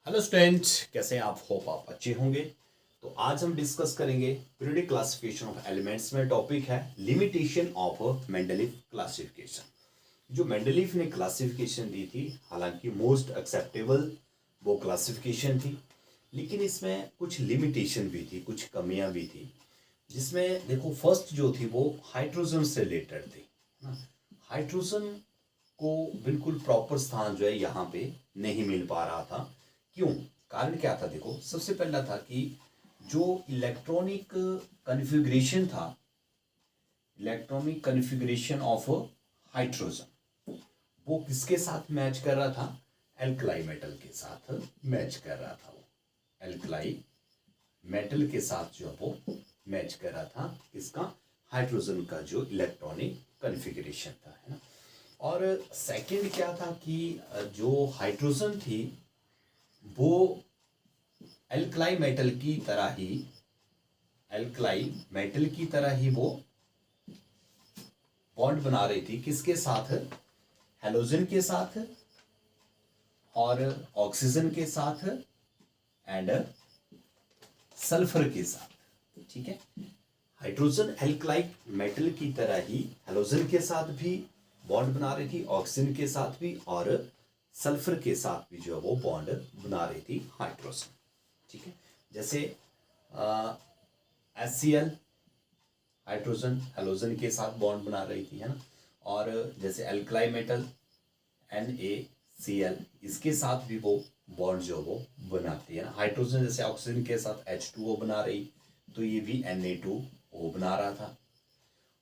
Hello student, कैसे हैं आप? होप आप अच्छे होंगे। तो आज हम डिस्कस करेंगे पीरियोडिक क्लासिफिकेशन ऑफ एलिमेंट्स में। टॉपिक है लिमिटेशन ऑफ मेंडलीव क्लासिफिकेशन। जो मेंडलीव ने क्लासिफिकेशन दी थी, हालांकि मोस्ट एक्सेप्टेबल वो क्लासिफिकेशन थी, लेकिन इसमें कुछ लिमिटेशन भी थी, कुछ कमियां भी थी। जिसमें देखो, फर्स्ट जो थी वो हाइड्रोजन से रिलेटेड थी ना। हाइड्रोजन को बिल्कुल प्रॉपर स्थान जो है यहाँ पे नहीं मिल पा रहा था। क्यों? कारण क्या था? देखो, सबसे पहला था कि जो इलेक्ट्रॉनिक कन्फिग्रेशन था, इलेक्ट्रॉनिक कन्फिग्रेशन ऑफ हाइड्रोजन, वो किसके साथ मैच कर रहा था? एल्कलाई मेटल के साथ मैच कर रहा था। वो एल्कलाई मेटल के साथ जो वो मैच कर रहा था, इसका हाइड्रोजन का जो इलेक्ट्रॉनिक कन्फिग्रेशन था, है ना। और सेकंड क्या था कि जो हाइड्रोजन थी वो एल्कलाई मेटल की तरह ही, एल्कलाई मेटल की तरह ही वो बॉन्ड बना रही थी। किसके साथ? हेलोजन के साथ और ऑक्सीजन के साथ एंड सल्फर के साथ। ठीक है, हाइड्रोजन एल्कलाई मेटल की तरह ही हेलोजन के साथ भी बॉन्ड बना रही थी, ऑक्सीजन के साथ भी और सल्फर के साथ भी जो वो बॉन्ड बना रही थी हाइड्रोजन। ठीक है, जैसे HCl हाइड्रोजन हेलोजन के साथ बॉन्ड बना रही थी, है ना। और जैसे एल्कलाई मेटल NaCl, इसके साथ भी वो बॉन्ड जो वो बनाती है ना। हाइड्रोजन जैसे ऑक्सीजन के साथ H2O बना रही, तो ये भी Na2O बना रहा था।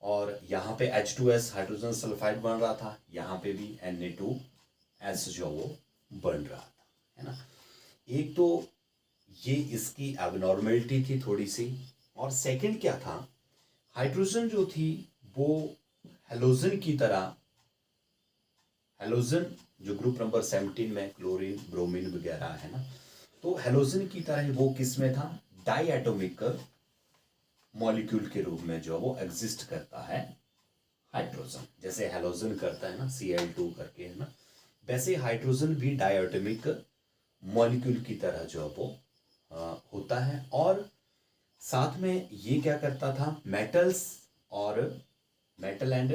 और यहाँ पे H2S हाइड्रोजन सल्फाइड बन रहा था, यहाँ पे भी Na2S जो वो बन रहा था, है ना। एक तो ये इसकी एबनॉर्मेलिटी थी थोड़ी सी। और सेकंड क्या था, हाइड्रोजन जो थी वो हेलोजन की तरह, हेलोजन जो ग्रुप नंबर 17 में क्लोरीन ब्रोमीन वगैरह है ना, तो हेलोजन की तरह ही वो किस में था? डाई एटोमिक मॉलिक्यूल के रूप में जो वो एग्जिस्ट करता है हाइड्रोजन। जैसे हेलोजन करता है ना Cl2 करके, है ना, वैसे हाइड्रोजन भी डायटोमिक मॉलिक्यूल की तरह जो वो होता है। और साथ में ये क्या करता था? मेटल्स और मेटल एंड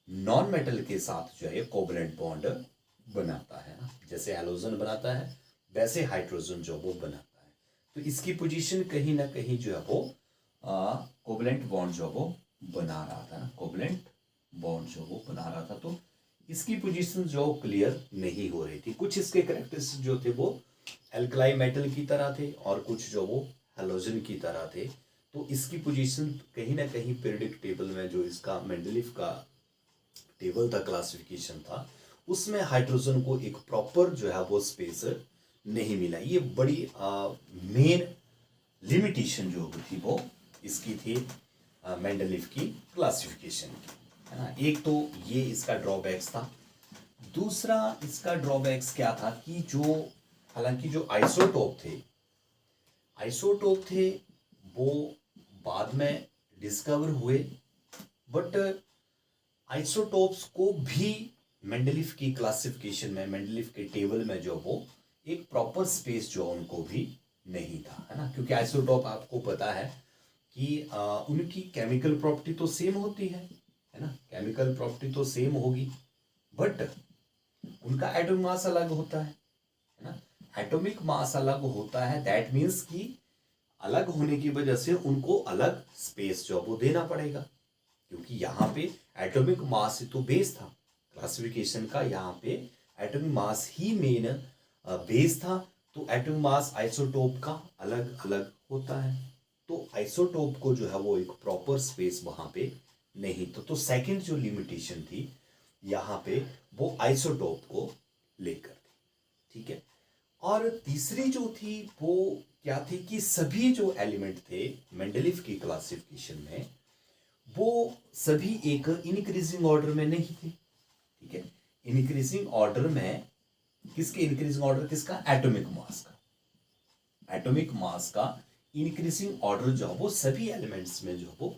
नॉन मेटल के साथ जो है कोवलेंट बॉन्ड बनाता है ना। जैसे हेलोजन बनाता है, वैसे हाइड्रोजन जो वो बनाता है। तो इसकी पोजीशन कहीं ना कहीं जो है वो कोवलेंट बॉन्ड जो वो बना रहा था ना, कोवलेंट बॉन्ड जो वो बना रहा था। तो इसकी पोजीशन जो क्लियर नहीं हो रही थी। कुछ इसके कैरेक्टरिस्टिक्स जो थे वो एल्कलाई मेटल की तरह थे और कुछ जो वो हेलोजन की तरह थे। तो इसकी पोजीशन कहीं ना कहीं पीरियोडिक टेबल में, जो इसका मेंडलीव का टेबल था, क्लासिफिकेशन था, उसमें हाइड्रोजन को एक प्रॉपर जो है वो स्पेस नहीं मिला। ये बड़ी मेन लिमिटेशन जो थी वो इसकी थी मेंडलीव की क्लासिफिकेशन की, है ना। एक तो ये इसका ड्रॉबैक्स था। दूसरा इसका ड्रॉबैक्स क्या था कि जो, हालांकि जो आइसोटोप थे वो बाद में डिस्कवर हुए, बट आइसोटोप्स को भी मेंडलीव की क्लासिफिकेशन में, मेंडलीव के टेबल में जो वो एक प्रॉपर स्पेस जो उनको भी नहीं था, है ना। क्योंकि आइसोटोप आपको पता है कि उनकी केमिकल प्रॉपर्टी तो सेम होती है ना, केमिकल प्रॉपर्टी तो सेम होगी, बट उनका एटॉमिक मास अलग होता है ना। एटॉमिक मास अलग होता है, दैट मीन्स कि अलग होने की वजह से उनको अलग स्पेस जो वो देना पड़ेगा। क्योंकि यहाँ पे एटॉमिक मास तो बेस था क्लासिफिकेशन का, यहाँ पे एटॉमिक मास ही मेन बेस था। तो एटॉमिक मास आइसोटोप का अलग अलग होता है, तो आइसोटोप को जो है वो एक प्रॉपर स्पेस वहां पे नहीं। तो सेकंड जो लिमिटेशन थी यहाँ पे वो आइसोटोप को लेकर थी। ठीक है। और तीसरी जो थी वो क्या थी कि सभी जो एलिमेंट थे मेंडलीव की क्लासिफिकेशन में, वो सभी एक इंक्रीजिंग ऑर्डर में नहीं थे। ठीक है, इंक्रीजिंग ऑर्डर में किसके? इंक्रीजिंग ऑर्डर किसका? एटॉमिक मास का। एटॉमिक मास का इंक्रीजिंग ऑर्डर जो वो सभी एलिमेंट्स में जो वो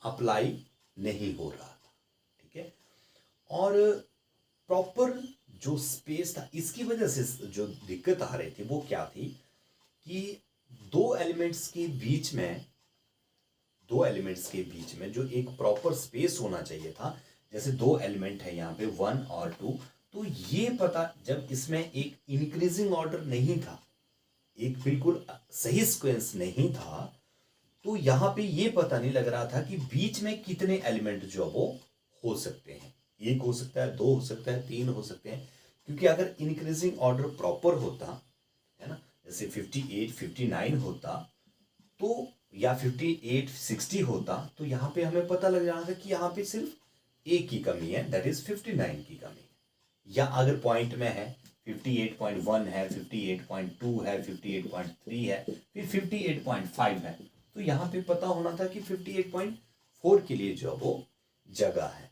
अप्लाई नहीं हो रहा था। ठीक है, और प्रॉपर जो स्पेस था, इसकी वजह से जो दिक्कत आ रही थी वो क्या थी कि दो एलिमेंट्स के बीच में जो एक प्रॉपर स्पेस होना चाहिए था, जैसे दो एलिमेंट है यहाँ पे 1 और 2, तो ये पता, जब इसमें एक इंक्रीजिंग ऑर्डर नहीं था, एक बिल्कुल सही सीक्वेंस नहीं था, तो यहाँ पे ये पता नहीं लग रहा था कि बीच में कितने एलिमेंट जो वो हो सकते हैं। एक हो सकता है, दो हो सकता है, तीन हो सकते हैं, क्योंकि अगर इंक्रीजिंग ऑर्डर प्रॉपर होता है ना, जैसे 58 59 होता तो, या 58 60 होता, तो यहाँ पे हमें पता लग जाना था कि यहाँ पे सिर्फ एक की कमी है, दैट इज 59 की कमी है। या अगर पॉइंट में है 58.1 है, 58.2 है, 58.3 है, फिर 58.5 है, तो यहाँ पे पता होना था कि 58.4 के लिए जो वो जगह है।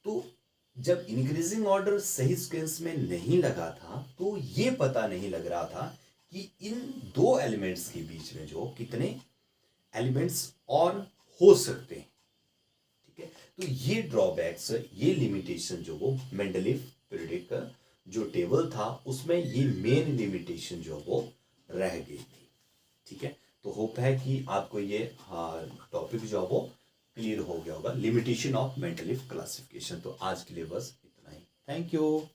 तो जब इंक्रीजिंग ऑर्डर सही सीक्वेंस में नहीं लगा था, तो ये पता नहीं लग रहा था कि इन दो एलिमेंट्स के बीच में जो कितने एलिमेंट्स और हो सकते हैं। ठीक है, तो ये ड्रॉबैक्स, ये लिमिटेशन जो वो मेंडलीव पीरियड का जो टेबल था उसमें ये मेन लिमिटेशन जो वो रह गई थी। ठीक है, तो होप है कि आपको ये टॉपिक जो वो क्लियर हो गया होगा, लिमिटेशन ऑफ मेंडलीव क्लासिफिकेशन। तो आज के लिए बस इतना ही। Thank you.